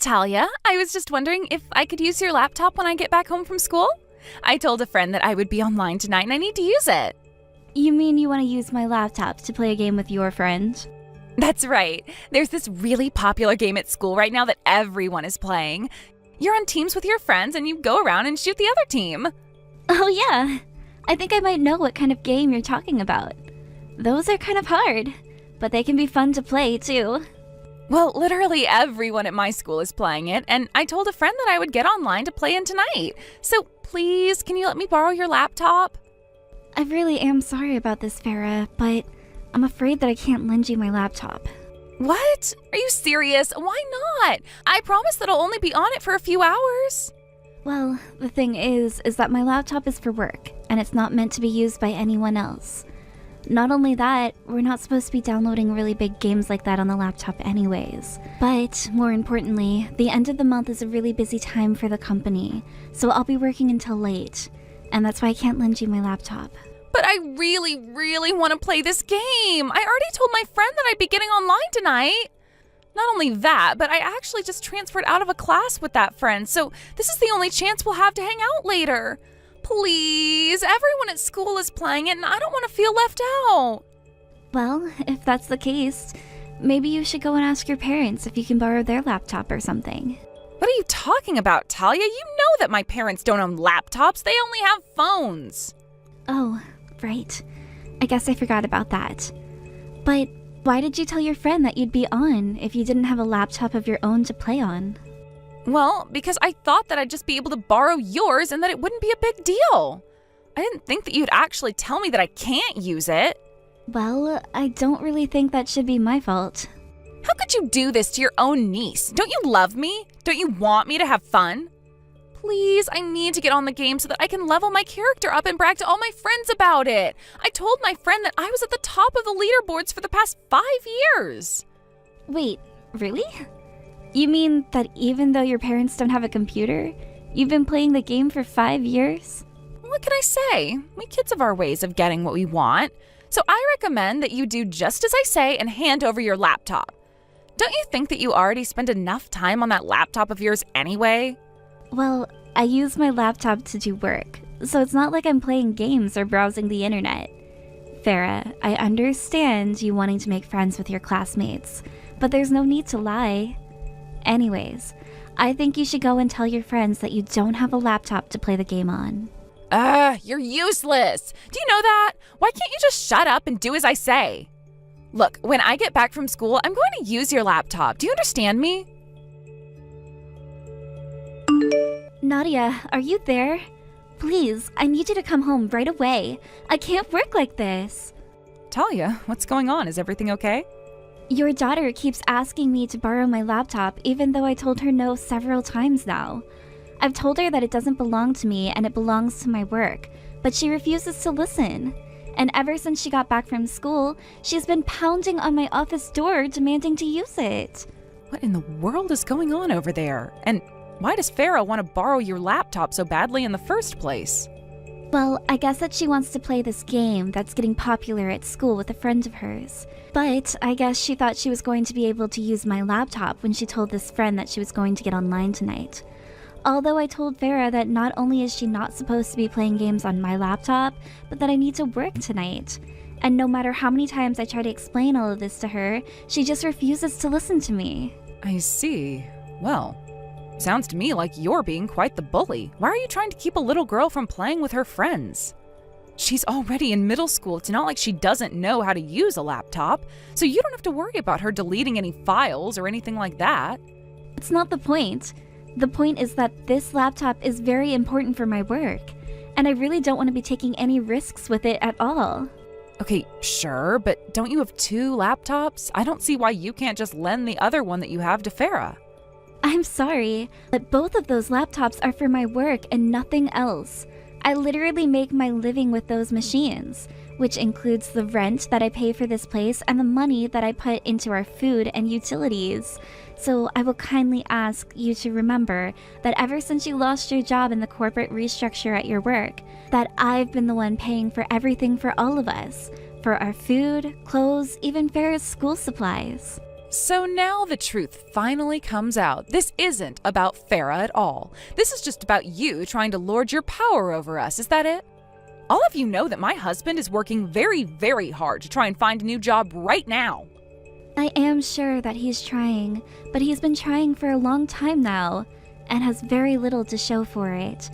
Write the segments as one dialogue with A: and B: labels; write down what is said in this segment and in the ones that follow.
A: Talia, I was just wondering if I could use your laptop when I get back home from school? I told a friend that I would be online tonight and I need to use it.
B: You mean you want to use my laptop to play a game with your friend?
A: That's right. There's this really popular game at school right now that everyone is playing. You're on teams with your friends and you go around and shoot the other team.
B: Oh yeah, I think I might know what kind of game you're talking about. Those are kind of hard, but they can be fun to play too.
A: Well, literally everyone at my school is playing it, and I told a friend that I would get online to play in tonight. So please, can you let me borrow your laptop?
B: I really am sorry about this, Farah, but I'm afraid that I can't lend you my laptop.
A: What? Are you serious? Why not? I promise that I'll only be on it for a few hours.
B: Well, the thing is that my laptop is for work, and it's not meant to be used by anyone else. Not only that, we're not supposed to be downloading really big games like that on the laptop anyways. But, more importantly, the end of the month is a really busy time for the company, so I'll be working until late, and that's why I can't lend you my laptop.
A: But I really, really want to play this game. I already told my friend that I'd be getting online tonight. Not only that, but I actually just transferred out of a class with that friend, so this is the only chance we'll have to hang out later. Please, everyone at school is playing it and I don't want to feel left out.
B: Well, if that's the case, maybe you should go and ask your parents if you can borrow their laptop or something.
A: What are you talking about, Talia? You know that my parents don't own laptops. They only have phones.
B: Oh, right. I guess I forgot about that. But why did you tell your friend that you'd be on if you didn't have a laptop of your own to play on?
A: Well, because I thought that I'd just be able to borrow yours and that it wouldn't be a big deal. I didn't think that you'd actually tell me that I can't use it.
B: Well, I don't really think that should be my fault.
A: How could you do this to your own niece? Don't you love me? Don't you want me to have fun? Please, I need to get on the game so that I can level my character up and brag to all my friends about it. I told my friend that I was at the top of the leaderboards for the past 5 years.
B: Wait, really? You mean that even though your parents don't have a computer, you've been playing the game for 5 years?
A: What can I say? We kids have our ways of getting what we want. So I recommend that you do just as I say and hand over your laptop. Don't you think that you already spend enough time on that laptop of yours anyway?
B: Well, I use my laptop to do work, so it's not like I'm playing games or browsing the internet. Farah, I understand you wanting to make friends with your classmates, but there's no need to lie. Anyways, I think you should go and tell your friends that you don't have a laptop to play the game on.
A: You're useless. Do you know that? Why can't you just shut up and do as I say? Look, when I get back from school, I'm going to use your laptop. Do you understand me?
B: Nadia, are you there? Please, I need you to come home right away. I can't work like this.
A: Talia, what's going on? Is everything okay?
B: Your daughter keeps asking me to borrow my laptop even though I told her no several times now. I've told her that it doesn't belong to me and it belongs to my work, but she refuses to listen. And ever since she got back from school, she's been pounding on my office door demanding to use it.
A: What in the world is going on over there? And why does Farah want to borrow your laptop so badly in the first place?
B: Well, I guess that she wants to play this game that's getting popular at school with a friend of hers. But I guess she thought she was going to be able to use my laptop when she told this friend that she was going to get online tonight. Although I told Farah that not only is she not supposed to be playing games on my laptop, but that I need to work tonight. And no matter how many times I try to explain all of this to her, she just refuses to listen to me.
A: I see. Well, sounds to me like you're being quite the bully. Why are you trying to keep a little girl from playing with her friends? She's already in middle school. It's not like she doesn't know how to use a laptop, so you don't have to worry about her deleting any files or anything like that.
B: It's not the point. The point is that this laptop is very important for my work, and I really don't want to be taking any risks with it at all.
A: Okay, sure, but don't you have 2 laptops? I don't see why you can't just lend the other one that you have to Farah.
B: I'm sorry, but both of those laptops are for my work and nothing else. I literally make my living with those machines, which includes the rent that I pay for this place and the money that I put into our food and utilities. So I will kindly ask you to remember that ever since you lost your job in the corporate restructure at your work, that I've been the one paying for everything for all of us, for our food, clothes, even Farah's school supplies.
A: So now the truth finally comes out. This isn't about Farah at all. This is just about you trying to lord your power over us. Is that it? All of you know that my husband is working very, very hard to try and find a new job right now.
B: I am sure that he's trying, but he's been trying for a long time now, and has very little to show for it.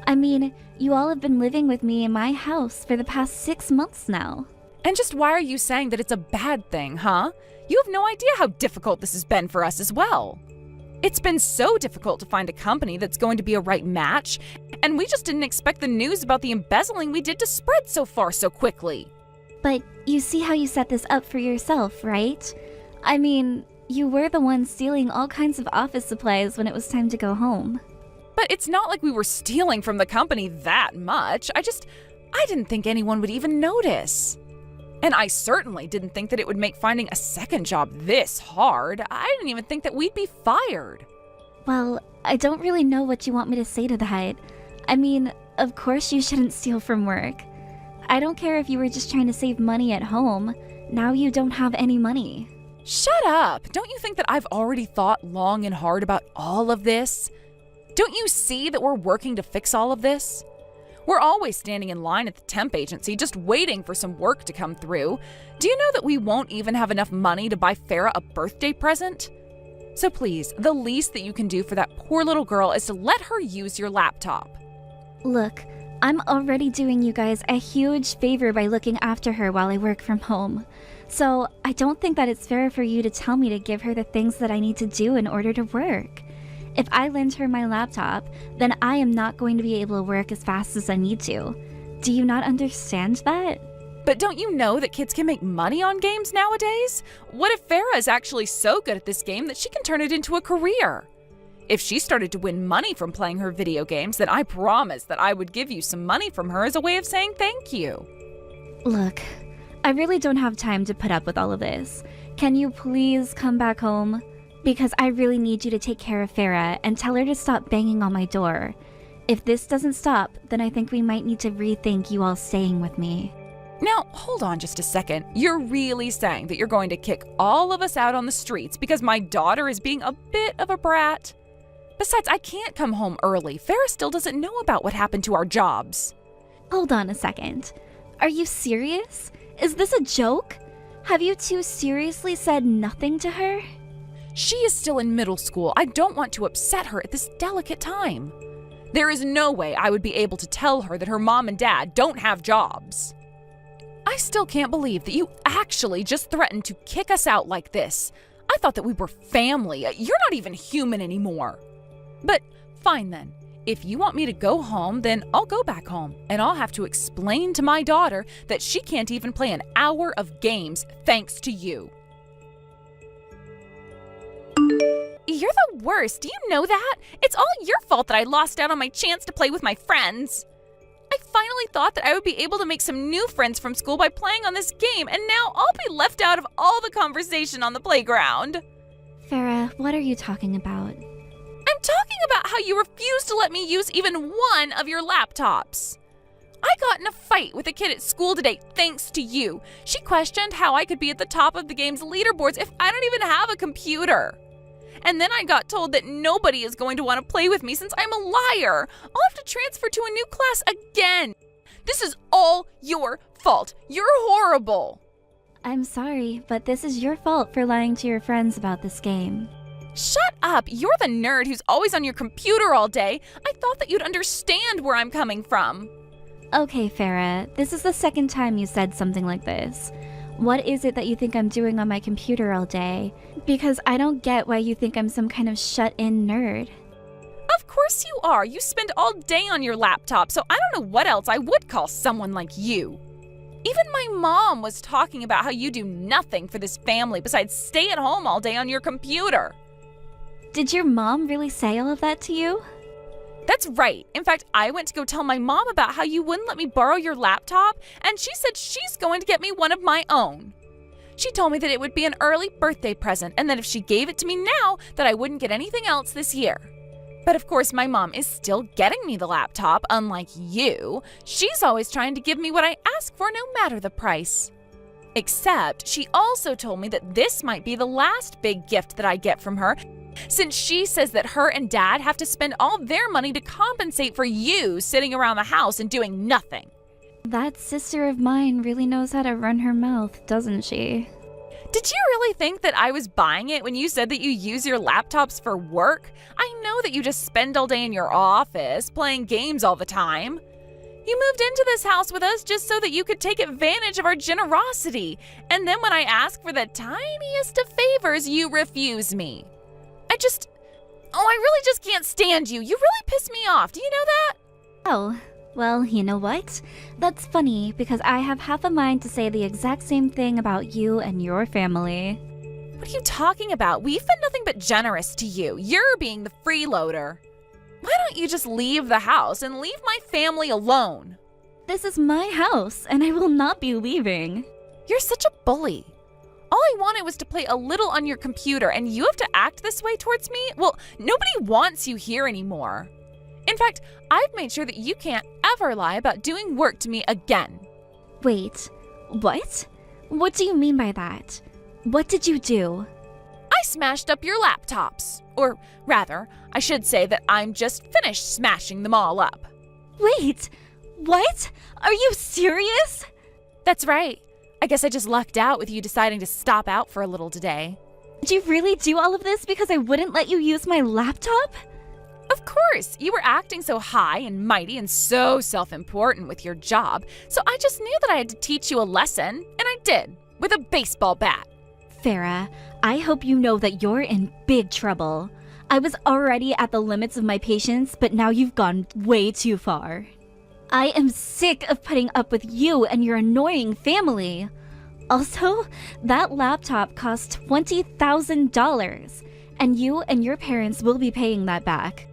B: I mean, you all have been living with me in my house for the past 6 months now.
A: And just why are you saying that it's a bad thing, huh? You have no idea how difficult this has been for us as well. It's been so difficult to find a company that's going to be a right match, and we just didn't expect the news about the embezzling we did to spread so far so quickly.
B: But you see how you set this up for yourself, right? I mean, you were the one stealing all kinds of office supplies when it was time to go home.
A: But it's not like we were stealing from the company that much. I didn't think anyone would even notice. And I certainly didn't think that it would make finding a second job this hard. I didn't even think that we'd be fired.
B: Well, I don't really know what you want me to say to that. I mean, of course you shouldn't steal from work. I don't care if you were just trying to save money at home. Now you don't have any money.
A: Shut up! Don't you think that I've already thought long and hard about all of this? Don't you see that we're working to fix all of this? We're always standing in line at the temp agency just waiting for some work to come through. Do you know that we won't even have enough money to buy Farah a birthday present? So please, the least that you can do for that poor little girl is to let her use your laptop.
B: Look, I'm already doing you guys a huge favor by looking after her while I work from home. So I don't think that it's fair for you to tell me to give her the things that I need to do in order to work. If I lend her my laptop, then I am not going to be able to work as fast as I need to. Do you not understand that?
A: But don't you know that kids can make money on games nowadays? What if Farah is actually so good at this game that she can turn it into a career? If she started to win money from playing her video games, then I promise that I would give you some money from her as a way of saying thank you.
B: Look, I really don't have time to put up with all of this. Can you please come back home? Because I really need you to take care of Farah and tell her to stop banging on my door. If this doesn't stop, then I think we might need to rethink you all staying with me.
A: Now, hold on just a second. You're really saying that you're going to kick all of us out on the streets because my daughter is being a bit of a brat? Besides, I can't come home early. Farah still doesn't know about what happened to our jobs.
B: Hold on a second. Are you serious? Is this a joke? Have you two seriously said nothing to her?
A: She is still in middle school. I don't want to upset her at this delicate time. There is no way I would be able to tell her that her mom and dad don't have jobs. I still can't believe that you actually just threatened to kick us out like this. I thought that we were family. You're not even human anymore. But fine then. If you want me to go home, then I'll go back home, and I'll have to explain to my daughter that she can't even play an hour of games thanks to you. You're the worst. Do you know that? It's all your fault that I lost out on my chance to play with my friends. I finally thought that I would be able to make some new friends from school by playing on this game, and now I'll be left out of all the conversation on the playground.
B: Farah, what are you talking about?
A: I'm talking about how you refused to let me use even one of your laptops. I got in a fight with a kid at school today thanks to you. She questioned how I could be at the top of the game's leaderboards if I don't even have a computer. And then I got told that nobody is going to want to play with me since I'm a liar. I'll have to transfer to a new class again. This is all your fault. You're horrible.
B: I'm sorry, but this is your fault for lying to your friends about this game.
A: Shut up. You're the nerd who's always on your computer all day. I thought that you'd understand where I'm coming from.
B: Okay, Farah, this is the second time you said something like this. What is it that you think I'm doing on my computer all day? Because I don't get why you think I'm some kind of shut-in nerd.
A: Of course you are. You spend all day on your laptop, so I don't know what else I would call someone like you. Even my mom was talking about how you do nothing for this family besides stay at home all day on your computer.
B: Did your mom really say all of that to you?
A: That's right. In fact, I went to go tell my mom about how you wouldn't let me borrow your laptop, and she said she's going to get me one of my own. She told me that it would be an early birthday present, and that if she gave it to me now, that I wouldn't get anything else this year. But of course, my mom is still getting me the laptop, unlike you. She's always trying to give me what I ask for, no matter the price. Except she also told me that this might be the last big gift that I get from her, since she says that her and Dad have to spend all their money to compensate for you sitting around the house and doing nothing.
B: That sister of mine really knows how to run her mouth, doesn't she?
A: Did you really think that I was buying it when you said that you use your laptops for work? I know that you just spend all day in your office playing games all the time. You moved into this house with us just so that you could take advantage of our generosity. And then when I ask for the tiniest of favors, you refuse me. I really just can't stand you. You really piss me off. Do you know that?
B: Oh, well, you know what? That's funny because I have half a mind to say the exact same thing about you and your family.
A: What are you talking about? We've been nothing but generous to you. You're being the freeloader. Why don't you just leave the house and leave my family alone?
B: This is my house, and I will not be leaving.
A: You're such a bully. All I wanted was to play a little on your computer, and you have to act this way towards me? Well, nobody wants you here anymore. In fact, I've made sure that you can't ever lie about doing work to me again.
B: Wait, what? What do you mean by that? What did you do?
A: I smashed up your laptops. Or rather, I should say that I'm just finished smashing them all up.
B: Wait, what? Are you serious?
A: That's right. I guess I just lucked out with you deciding to stop out for a little today.
B: Did you really do all of this because I wouldn't let you use my laptop?
A: Of course, you were acting so high and mighty and so self-important with your job, so I just knew that I had to teach you a lesson, and I did, with a baseball bat.
B: Farah, I hope you know that you're in big trouble. I was already at the limits of my patience, but now you've gone way too far. I am sick of putting up with you and your annoying family. Also, that laptop cost $20,000, and you and your parents will be paying that back.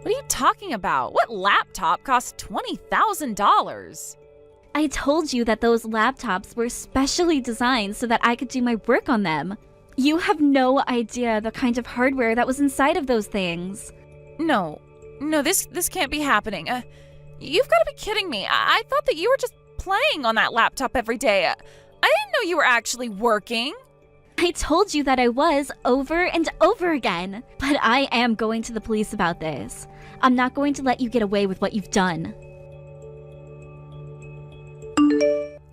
A: What are you talking about? What laptop cost $20,000?
B: I told you that those laptops were specially designed so that I could do my work on them. You have no idea the kind of hardware that was inside of those things.
A: No, this can't be happening. You've got to be kidding me. I thought that you were just playing on that laptop every day. I didn't know you were actually working.
B: I told you that I was over and over again, but I am going to the police about this. I'm not going to let you get away with what you've done.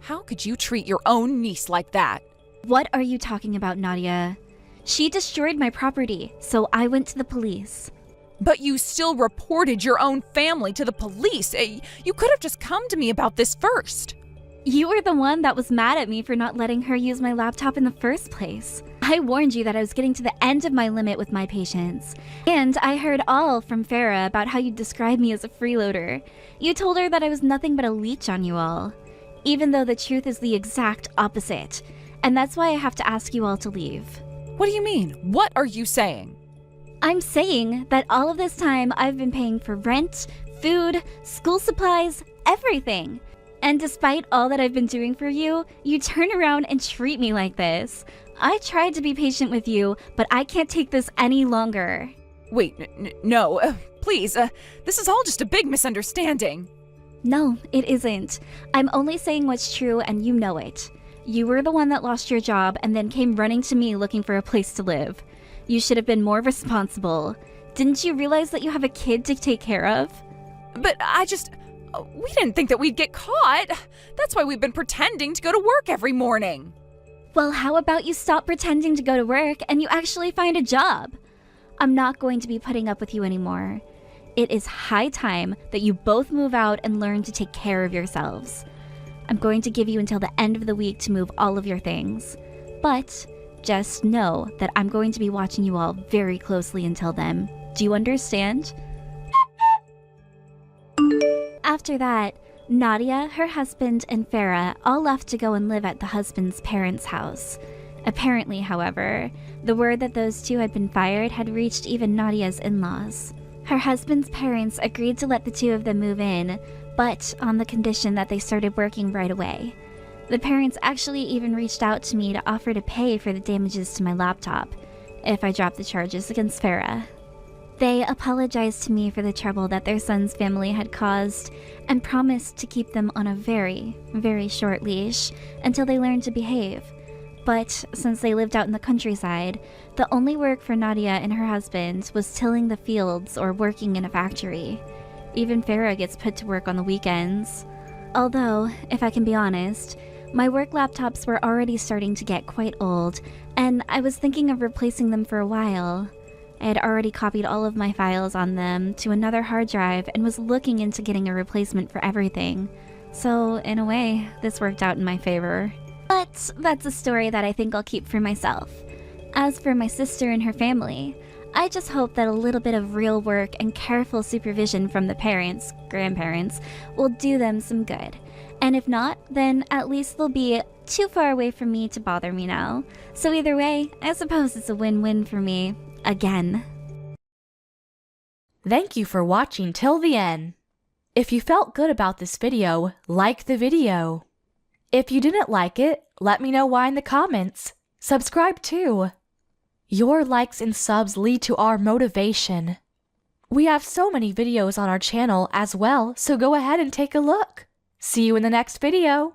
A: How could you treat your own niece like that?
B: What are you talking about, Nadia? She destroyed my property, so I went to the police.
A: But you still reported your own family to the police. You could have just come to me about this first.
B: You were the one that was mad at me for not letting her use my laptop in the first place. I warned you that I was getting to the end of my limit with my patience. And I heard all from Farah about how you described me as a freeloader. You told her that I was nothing but a leech on you all, even though the truth is the exact opposite. And that's why I have to ask you all to leave.
A: What do you mean? What are you saying?
B: I'm saying that all of this time I've been paying for rent, food, school supplies, everything. And despite all that I've been doing for you, you turn around and treat me like this. I tried to be patient with you, but I can't take this any longer.
A: Wait, no, please, this is all just a big misunderstanding.
B: No, it isn't. I'm only saying what's true and you know it. You were the one that lost your job and then came running to me looking for a place to live. You should have been more responsible. Didn't you realize that you have a kid to take care of?
A: But we didn't think that we'd get caught. That's why we've been pretending to go to work every morning.
B: Well, how about you stop pretending to go to work and you actually find a job? I'm not going to be putting up with you anymore. It is high time that you both move out and learn to take care of yourselves. I'm going to give you until the end of the week to move all of your things. But just know that I'm going to be watching you all very closely until then. Do you understand? After that, Nadia, her husband, and Farah all left to go and live at the husband's parents' house. Apparently, however, the word that those two had been fired had reached even Nadia's in-laws. Her husband's parents agreed to let the two of them move in, but on the condition that they started working right away. The parents actually even reached out to me to offer to pay for the damages to my laptop if I dropped the charges against Farah. They apologized to me for the trouble that their son's family had caused and promised to keep them on a very, very short leash until they learned to behave. But since they lived out in the countryside, the only work for Nadia and her husband was tilling the fields or working in a factory. Even Farah gets put to work on the weekends. Although, if I can be honest, my work laptops were already starting to get quite old, and I was thinking of replacing them for a while. I had already copied all of my files on them to another hard drive and was looking into getting a replacement for everything. So, in a way, this worked out in my favor. But that's a story that I think I'll keep for myself. As for my sister and her family, I just hope that a little bit of real work and careful supervision from the parents, grandparents, will do them some good. And if not, then at least they'll be too far away from me to bother me now. So either way, I suppose it's a win-win for me. Again.
C: Thank you for watching till the end. If you felt good about this video, like the video. If you didn't like it, let me know why in the comments. Subscribe too. Your likes and subs lead to our motivation. We have so many videos on our channel as well, so go ahead and take a look. See you in the next video.